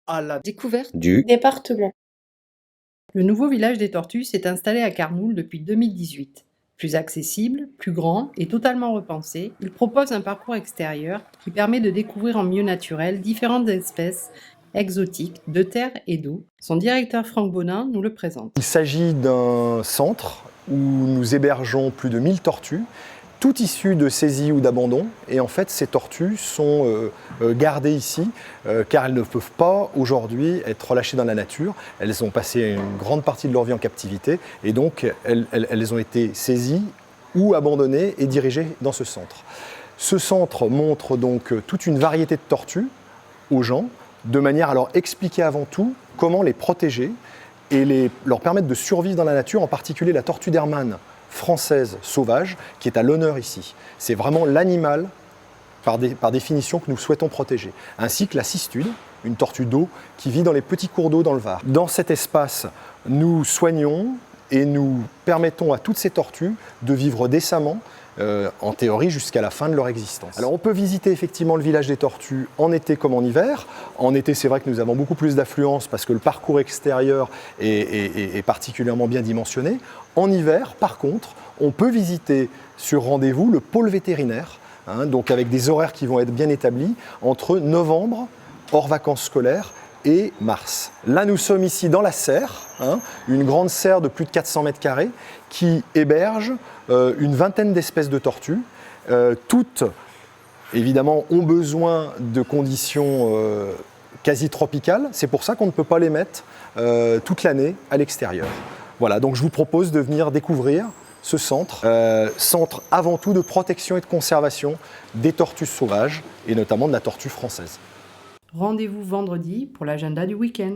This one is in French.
À la Découverte Du département. Le nouveau village des tortues s'est installé à Carnoul depuis 2018. Plus accessible, plus grand et totalement repensé, il propose un parcours extérieur qui permet de découvrir en milieu naturel différentes espèces exotiques de terre et d'eau. Son directeur Franck Bonin nous le présente. Il s'agit d'un centre où nous hébergeons plus de 1000 tortues, toutes issues de saisies ou d'abandon. Et en fait, ces tortues sont gardées ici car elles ne peuvent pas aujourd'hui être relâchées dans la nature. Elles ont passé une grande partie de leur vie en captivité et donc elles ont été saisies ou abandonnées et dirigées dans ce centre. Ce centre montre donc toute une variété de tortues aux gens, de manière à leur expliquer avant tout comment les protéger et leur permettre de survivre dans la nature, en particulier la tortue d'Hermann française sauvage, qui est à l'honneur ici. C'est vraiment l'animal, par définition, que nous souhaitons protéger, ainsi que la cistude, une tortue d'eau qui vit dans les petits cours d'eau dans le Var. Dans cet espace, nous soignons et nous permettons à toutes ces tortues de vivre décemment, en théorie jusqu'à la fin de leur existence. Alors on peut visiter effectivement le village des tortues en été comme en hiver. En été, c'est vrai que nous avons beaucoup plus d'affluence parce que le parcours extérieur est particulièrement bien dimensionné. En hiver, par contre, on peut visiter sur rendez-vous le pôle vétérinaire, donc avec des horaires qui vont être bien établis entre novembre, hors vacances scolaires, et mars. Là, nous sommes ici dans la serre, une grande serre de plus de 400 mètres carrés qui héberge une vingtaine d'espèces de tortues. Toutes, évidemment, ont besoin de conditions quasi tropicales. C'est pour ça qu'on ne peut pas les mettre toute l'année à l'extérieur. Voilà, donc je vous propose de venir découvrir ce centre, centre avant tout de protection et de conservation des tortues sauvages et notamment de la tortue française. Rendez-vous vendredi pour l'agenda du week-end.